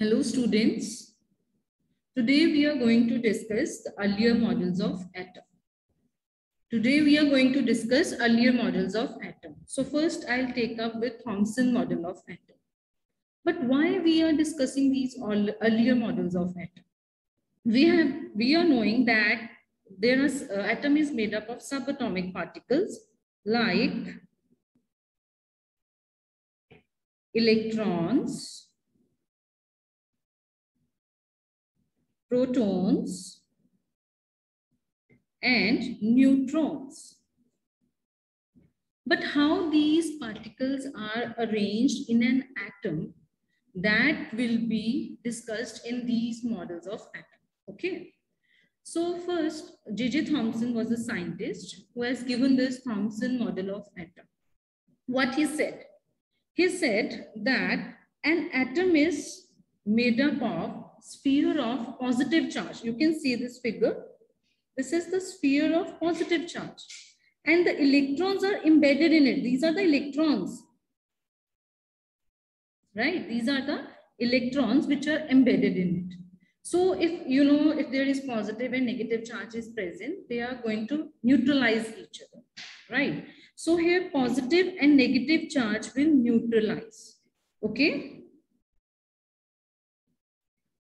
Hello students, today we are going to discuss the earlier models of atom. So first I'll take up with Thomson model of atom. But why we are discussing these earlier models of atom? We are knowing that atom is made up of subatomic particles like electrons, protons, and neutrons. But how these particles are arranged in an atom, that will be discussed in these models of atom. Okay. So first, J.J. Thomson was a scientist who has given this Thomson model of atom. What he said? He said that an atom is made up of sphere of positive charge. You can see this figure. This is the sphere of positive charge. And the electrons are embedded in it. These are the electrons. Right? These are the electrons which are embedded in it. So if there is positive and negative charge is present, they are going to neutralize each other. Right? So here positive and negative charge will neutralize. Okay?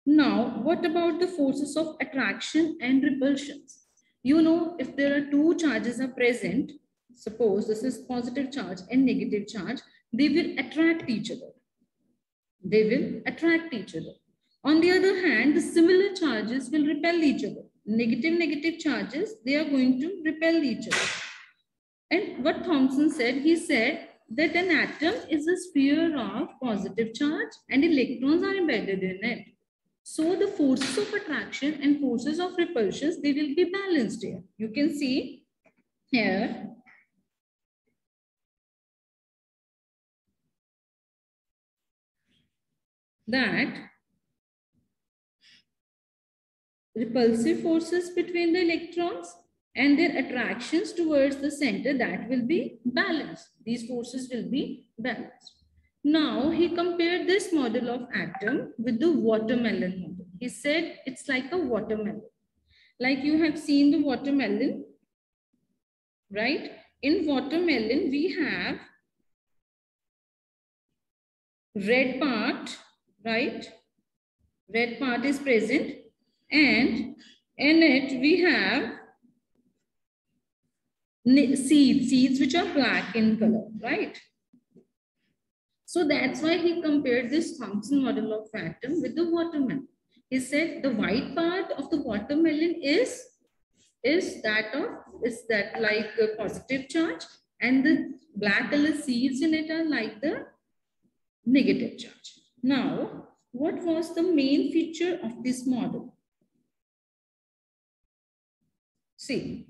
Now, what about the forces of attraction and repulsions? If there are two charges are present, suppose this is positive charge and negative charge, they will attract each other. On the other hand, the similar charges will repel each other. Negative charges, they are going to repel each other. And what Thomson said, he said that an atom is a sphere of positive charge and electrons are embedded in it. So the forces of attraction and forces of repulsions, they will be balanced here. You can see here that repulsive forces between the electrons and their attractions towards the center, that will be balanced. These forces will be balanced. Now, he compared this model of atom with the watermelon model. He said it's like a watermelon. Like you have seen the watermelon, right? In watermelon, we have red part, right? Red part is present, and in it we have seeds which are black in color, right? So that's why he compared this Thomson model of atom with the watermelon. He said the white part of the watermelon is that like a positive charge, and the black color seeds in it are like the negative charge. Now, what was the main feature of this model? See,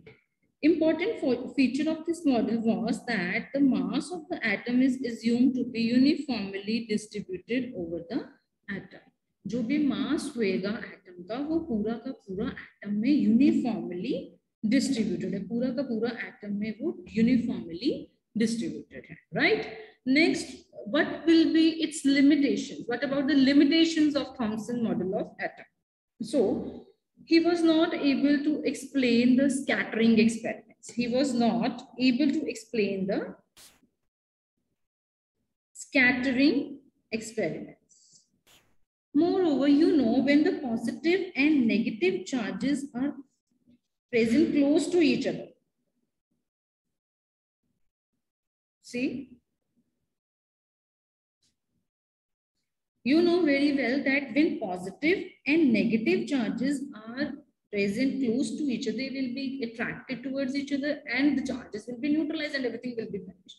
important feature of this model was that the mass of the atom is assumed to be uniformly distributed over the atom. जो भी mass होएगा atom का, वो पूरा का पूरा atom में uniformly distributed है. पूरा का पूरा atom में वो uniformly distributed है, right? Next, what will be its limitations? What about the limitations of Thomson model of atom? So, he was not able to explain the scattering experiments. He was not able to explain the scattering experiments. Moreover, when the positive and negative charges are present close to each other. See? You know very well that when positive and negative charges are present close to each other, they will be attracted towards each other and the charges will be neutralized and everything will be vanished.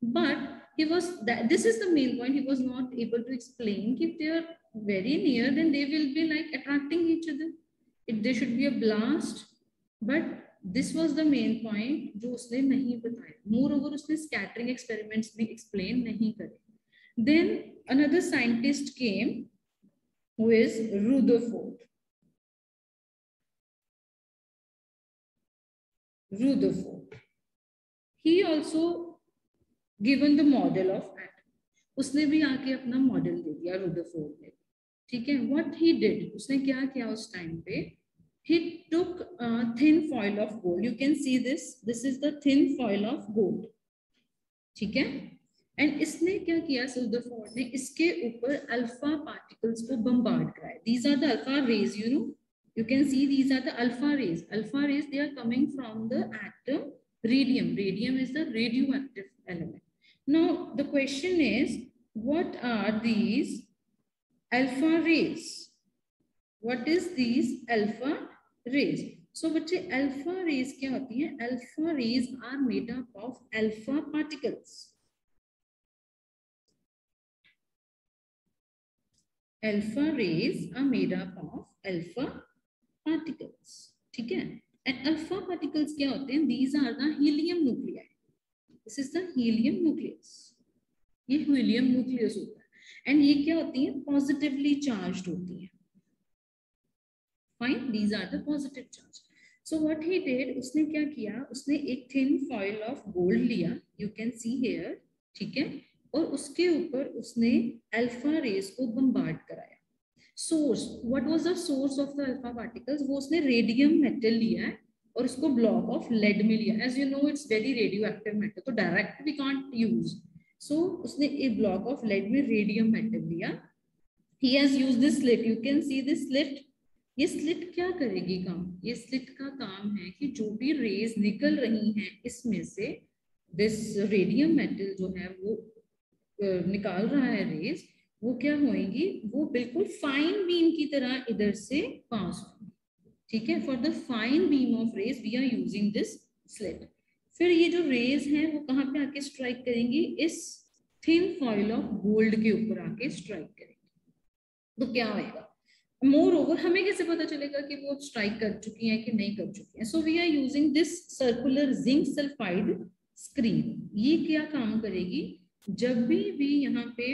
But this is the main point. He was not able to explain if they are very near, then they will be like attracting each other. There should be a blast. But this was the main point जो उसने नहीं बताया. Moreover, उसने scattering experiments भी explain नहीं करे. Then another scientist came who is Rutherford. He also given the model of atom. उसने भी आके अपना मॉडल दे दिया Rutherford ने. ठीक है, व्हाट ही डिड, उसने क्या किया उस टाइम पे, he took a thin foil of gold, you can see this is the thin foil of gold, ठीक है, एंड इसने क्या किया, रदरफोर्ड ने इसके ऊपर अल्फा पार्टिकल्स को बम्बार्ड कराया, these are the alpha rays, you can see these are the alpha rays, they are coming from the atom radium is the radioactive element. Now the question is, what are these alpha rays, what is these alpha rays? So बच्चे alpha rays क्या होती हैं, alpha rays are made up of alpha particles, alpha rays are made up of alpha particles, ठीक है, and alpha particles क्या होते हैं, these are the helium nuclei, this is the helium nucleus, ये helium nucleus होता है, and ये क्या होती है, पॉजिटिवली चार्ज्ड होती है, fine, these are the positive charge. So what he did, उसने क्या किया, उसने एक thin foil of gold लिया, you can see here, ठीक है, और उसके ऊपर उसने अल्फा रेज को बम्बार्ड कराया. Source, what was the source of the alpha particles, वो उसने रेडियम मेटल लिया है और उसको ब्लॉक ऑफ लेड में लिया, as you know it's very radioactive metal, तो direct we can't use, so उसने एक ब्लॉक ऑफ लेड में रेडियम मेटल लिया, he has used this slit, you can see this slit, ये slit क्या करेगी काम, ये स्लिट का काम है कि जो भी रेज निकल रही हैं इसमें से, दिस रेडियम मेटल जो है वो निकाल रहा है रेज, वो क्या होएंगी, वो बिल्कुल फाइन बीम की तरह इधर से पास होंगी, ठीक है, for the fine beam of rays we are using this slit. फिर ये जो रेज हैं वो कहाँ पे आके स्ट्राइक करेंगी, इस थिन फॉइल ऑफ गोल्ड के ऊपर आके स्ट्राइक करेंगी, तो क्या होएगा, मोर ओवर हमें कैसे पता चलेगा कि वो स्ट्राइक कर चुकी हैं कि नहीं कर चुकी हैं, so we are using this circular zinc sulphide screen, ये क्या काम करेगी, जब भी यहाँ पे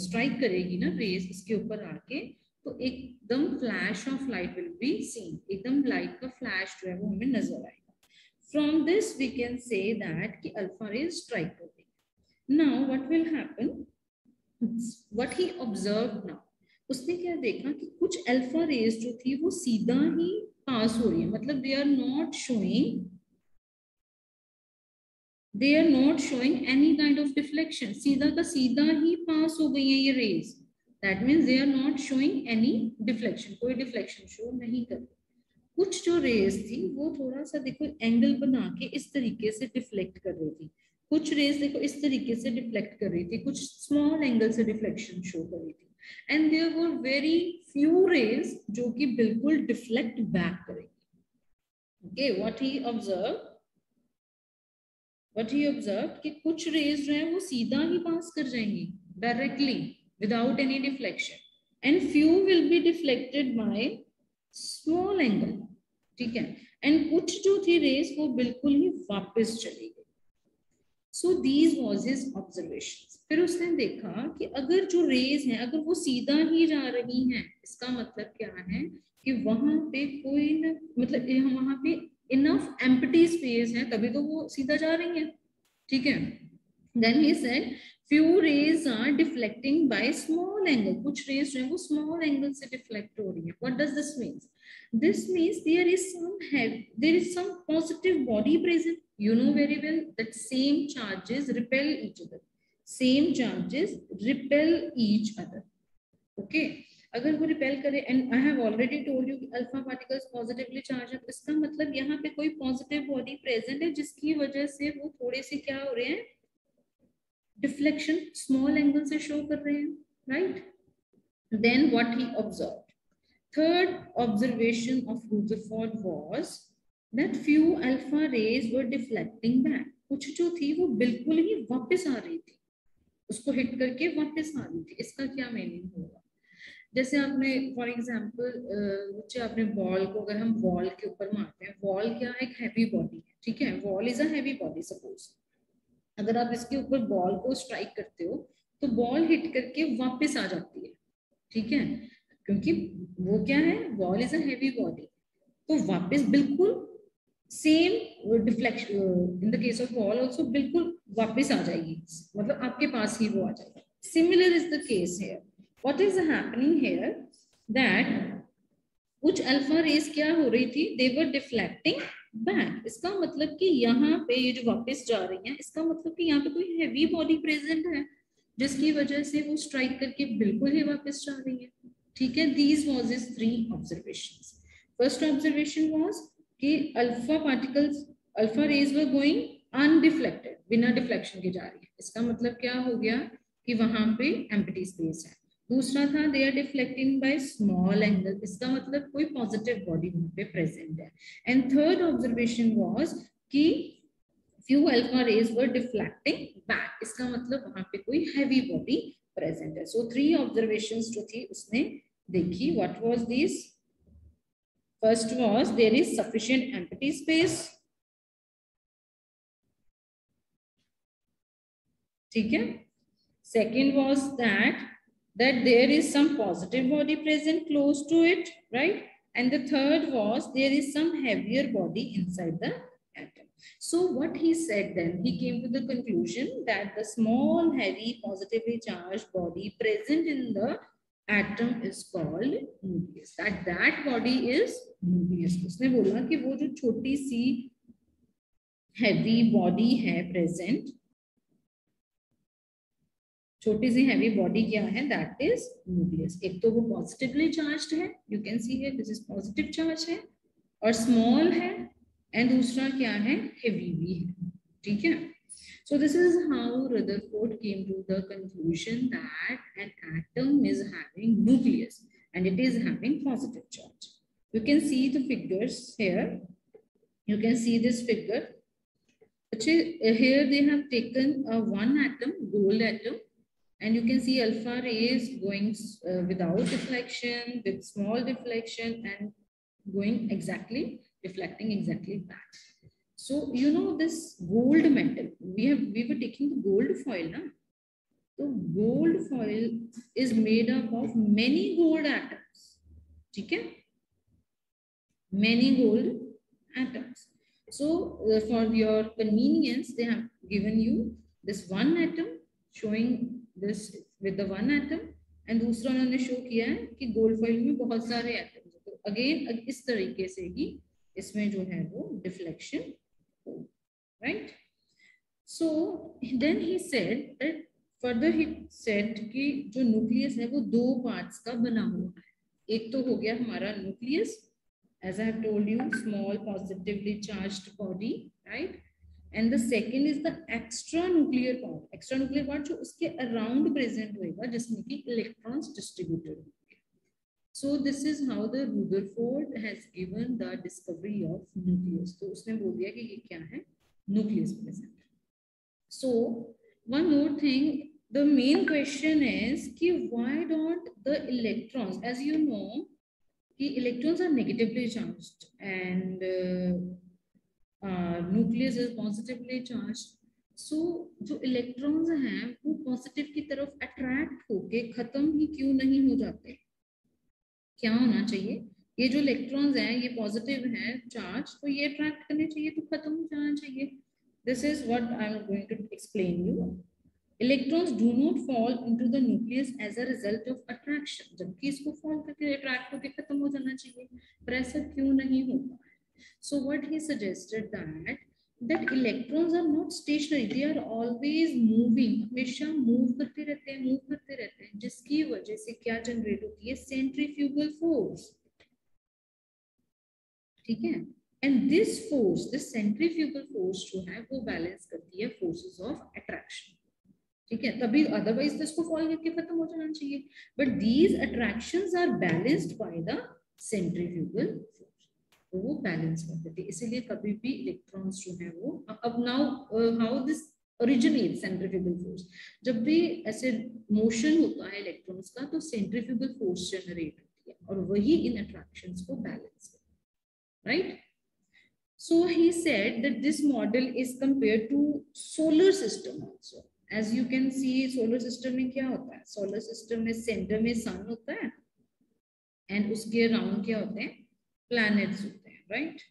स्ट्राइक करेगी ना रेज इसके ऊपर आके, तो एकदम flash of light will be seen, एकदम लाइट का फ्लैश जो है वो हमें नजर आएगा, from this we can say that कि अल्फा रेज स्ट्राइक कर देगी. Now what will happen, what he observe now, उसने क्या देखा कि कुछ अल्फा रेज जो थी वो सीधा ही पास हो रही है, मतलब they are not showing any kind of deflection, सीधा का सीधा ही पास हो गई है ये rays, that means they are not showing any deflection, कोई डिफ्लेक्शन शो नहीं कर रही. कुछ जो रेज थी वो थोड़ा सा देखो एंगल बना के इस तरीके से डिफ्लेक्ट कर रही थी, कुछ रेज देखो इस तरीके से डिफ्लेक्ट कर रही थी, कुछ स्मॉल एंगल से डिफ्लेक्शन शो कर रही थी, and there were very few rays जो कि बिल्कुल डिफ्लेक्ट बैक करेंगे. Okay, what he observed कि कुछ रेज जो है वो सीधा ही पास कर जाएंगी directly without any deflection, and few will be deflected by small angle, ठीक है, and कुछ जो थी रेज वो बिल्कुल ही वापस चली गई. So these was his observations. फिर उसने देखा कि अगर जो रेज हैं अगर वो सीधा ही जा रही हैं, इसका मतलब क्या है कि वहां पे कोई न, मतलब वहां पे इनफ एम्प्टी स्पेस है तभी तो वो सीधा जा रही हैं, ठीक है. Then he said few rays are deflecting by small angle, कुछ रेज जो है वो small angle से deflect हो रही है. What does this mean? This means there is some positive body present. You know very well that same charges repel each other. Same charges repel each other. Okay. अगर वो repel करे, and I have already told you कि alpha particles positively charge है, तो इसका मतलब यहाँ पे कोई पॉजिटिव बॉडी प्रेजेंट है जिसकी वजह से वो थोड़े से क्या हो रहे हैं, डिफ्लेक्शन स्मॉल एंगल से शो कर रहे हैं, right. Then what he observed, third observation of Rutherford was that few alpha rays were deflecting back. कुछ जो थी वो बिल्कुल ही वापस आ रही थी, उसको हिट करके वापस आ रही थी. इसका क्या मीनिंग होगा, जैसे आपने फॉर एग्जांपल बच्चे आपने बॉल को अगर हम वॉल के ऊपर मारते हैं, वॉल क्या एक हैवी बॉडी है, ठीक है, wall is a heavy body. Suppose अगर आप इसके ऊपर बॉल को स्ट्राइक करते हो तो बॉल हिट करके वापस आ जाती है, ठीक है, क्योंकि वो क्या है, wall is a heavy body, तो वापस बिल्कुल same deflection in the case of wall also बिल्कुल वापस आ जाएगी, मतलब आपके पास ही वो आ जाएगी. Similar is the case here. what is happening here that कुछ अल्फा रेस क्या हो रही थी, they were deflecting back. इसका मतलब कि यहाँ पे ये जो वापस जा रही हैं, इसका मतलब कि यहाँ पे कोई हैवी बॉडी प्रेजेंट है जिसकी वजह से वो स्ट्राइक करके बिल्कुल ही वापस जा रही है. ठीक है, these was his 3 observations. First observation was कि alpha particles, alpha raise were going undeflected, बिना डिफ्लेक्शन के जा रही है. इसका मतलब क्या हो गया कि वहां पे एम्प्टी स्पेस है. दूसरा था they are deflecting by small angle, इसका मतलब कोई पॉजिटिव बॉडी वहां पे प्रेजेंट है. एंड थर्ड ऑब्जर्वेशन वाज कि few alpha rays were deflecting back, इसका मतलब वहां पे कोई heavy body present है. So 3 observations जो थी उसने देखी. What was these? First was there is sufficient empty space. ठीक है. Second was that there is some positive body present close to it, right? And the third was there is some heavier body inside the atom. So what he said then, he came to the conclusion that the small, heavy, positively charged body present in the atom is called nucleus. That body is nucleus. उसने बोला कि वो जो छोटी सी heavy body है present, छोटी सी heavy body क्या है, दैट इज न्यूक्लियस. एक तो वो पॉजिटिवली चार्ज्ड है, you can see here this is positive charge है और स्मॉल है, एंड दूसरा क्या है, हेवी भी है. ठीक है. So this is how Rutherford came to the conclusion that an atom is having nucleus and it is having positive charge. You can see the figures here. You can see this figure. Here they have taken one atom, gold atom, and you can see alpha rays going without deflection, with small deflection, and going exactly, deflecting exactly back. So you know this gold metal, we were taking the gold foil, na? So gold foil is made up of many gold atoms. Okay? Many gold atoms. So for your convenience, they have given you this one atom, showing this with the one atom, and दूसरा उन्होंने show किया है कि gold foil में बहुत सारे atoms. तो again इस तरीके से ही इसमें जो है वो डिफ्लेक्शन हो, right. So then he said that, further he said कि जो न्यूक्लियस है वो 2 पार्ट्स का बना हुआ है. एक तो हो गया हमारा nucleus, as I have told you, small positively charged body, right? And the second is the extranuclear part. Extranuclear part जो उसके around present होएगा, जिसमें कि electrons distributed होंगे. So this is how the Rutherford has given the discovery of nucleus. तो उसने बोल दिया कि ये क्या है, nucleus present. So one more thing, the main question is कि why don't the electrons, as you know, कि electrons are negatively charged and nucleus is positively charged. So जो electrons हैं वो positive की तरफ attract होके खत्म ही क्यों नहीं हो जाते? क्या होना चाहिए? ये जो electrons हैं ये positive हैं charge, तो ये attract करने चाहिए तो खत्म हो जाना चाहिए. This is what I am going to explain you. Electrons do not fall into the nucleus as a result of attraction. जबकि इसको fall करके attract होके खत्म हो जाना चाहिए, पर ऐसा क्यों नहीं होता? So what he suggested that electrons are not stationary, they are always moving, हमेशा move करते रहते हैं, जिसकी वजह से क्या generate होती है, centrifugal force. ठीक है. And this force, this centrifugal force जो है वो balance करती है forces of attraction. ठीक है, तभी अदरवाइज तो इसको फॉल करके खत्म हो जाना चाहिए. But these attractions are balanced by the centrifugal force, तो वो बैलेंस कर देते हैं. इसीलिए कभी भी इलेक्ट्रॉन्स जो है वो, अब now how this originate centrifugal force, जब भी ऐसे मोशन होता है इलेक्ट्रॉन्स का तो सेंट्रीफ्यूगल फोर्स जनरेट होती है और वही इन अट्रैक्शंस को बैलेंस करती है, right. So he said that this model is compared to solar system also. As you can see, solar system में क्या होता है? Solar system में center में sun होता है and उसके around क्या होते हैं? Planets होते हैं, right?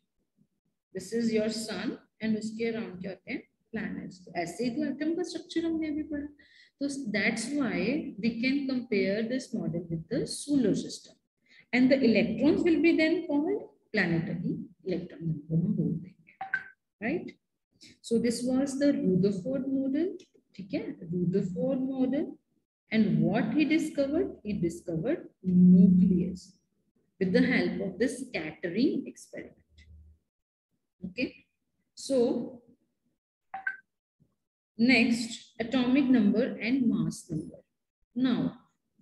This is your sun and उसके around क्या होते हैं? Planets. तो ऐसे ही तो atom का structure हमने अभी पढ़ा. So that's why we can compare this model with the solar system. And the electrons will be then called planetary electron number, right? So this was the Rutherford model. Okay? Rutherford model. And what he discovered? He discovered nucleus with the help of the scattering experiment. Okay. So next, atomic number and mass number. Now,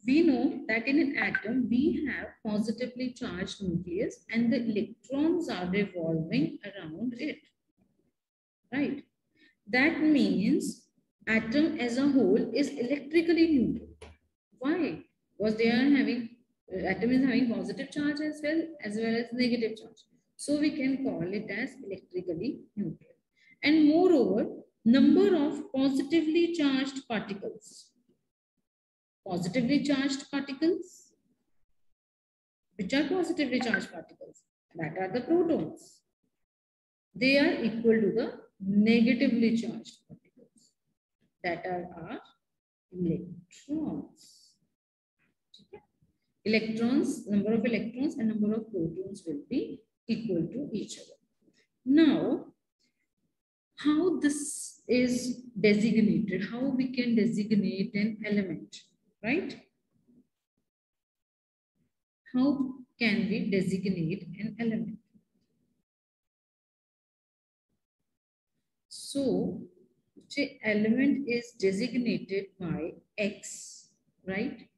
we know that in an atom, we have positively charged nucleus and the electrons are revolving around it, right? That means atom as a whole is electrically neutral. Why? Because they are having, atom is having positive charge as well as negative charge. So we can call it as electrically neutral. And moreover, number of positively charged particles. Positively charged particles. Which are positively charged particles? That are the protons. They are equal to the negatively charged particles. That are our electrons. Electrons, number of electrons and number of protons will be equal to each other. Now, how this is designated, how we can designate an element, right? How can we designate an element? So, the element is designated by X, right?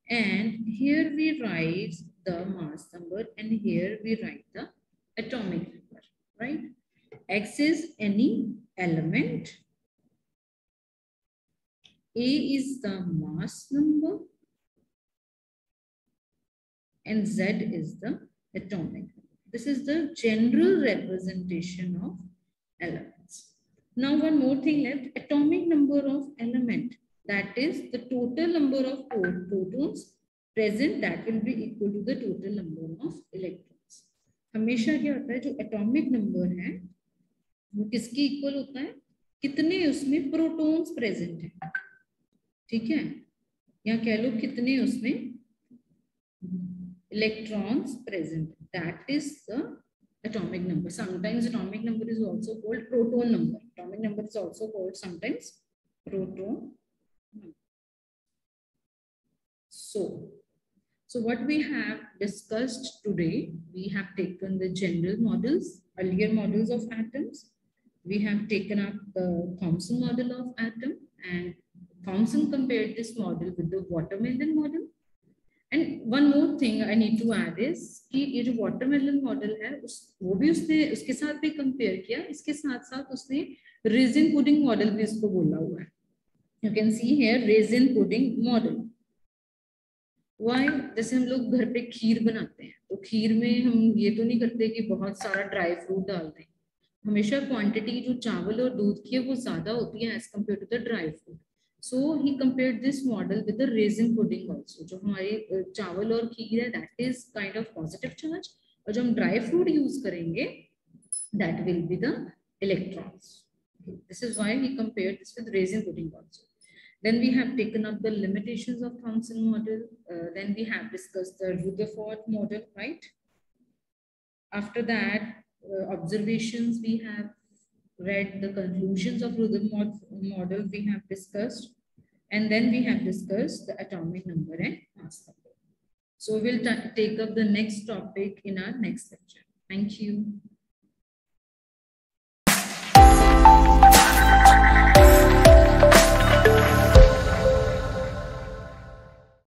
And here we write the mass number and here we write the atomic number, right? X is any element. A is the mass number. And Z is the atomic number. This is the general representation of elements. Now one more thing left, atomic number of element. That is the total number of protons present, that will be equal to the total number of electrons. हमेशा क्या होता है, जो atomic number है वो किसके equal होता है, कितने उसमें protons present हैं, ठीक है, या कह लो कितने उसमें electrons present. That is the atomic number. Sometimes atomic number is also called proton number. Atomic number is also called sometimes proton number. So what we have discussed today, we have taken the general models, earlier models of atoms. We have taken up the Thomson model of atom, and Thomson compared this model with the watermelon model. And one more thing I need to add is कि ये जो watermelon model है वो भी उसने उसके साथ भी compare किया, इसके साथ साथ उसने raisin pudding model भी इसको बोला हुआ है. You can see here raisin pudding model. Why? जैसे हम लोग घर पे खीर बनाते हैं तो खीर में हम ये तो नहीं करते कि बहुत सारा ड्राई फ्रूट डाल दें. हमेशा क्वांटिटी जो चावल और दूध की है वो ज्यादा होती है as compared to the dry fruit. So he compared this model with the raisin pudding also. जो हमारी चावल और खीर है that is kind of positive charge, और जो हम dry fruit use करेंगे that will be the electrons. This is why he compared this with raisin pudding also. Then we have taken up the limitations of Thomson model. Then we have discussed the Rutherford model, right? After that, observations we have read, the conclusions of Rutherford model we have discussed, and then we have discussed the atomic number and mass number. So we'll take up the next topic in our next lecture. Thank you.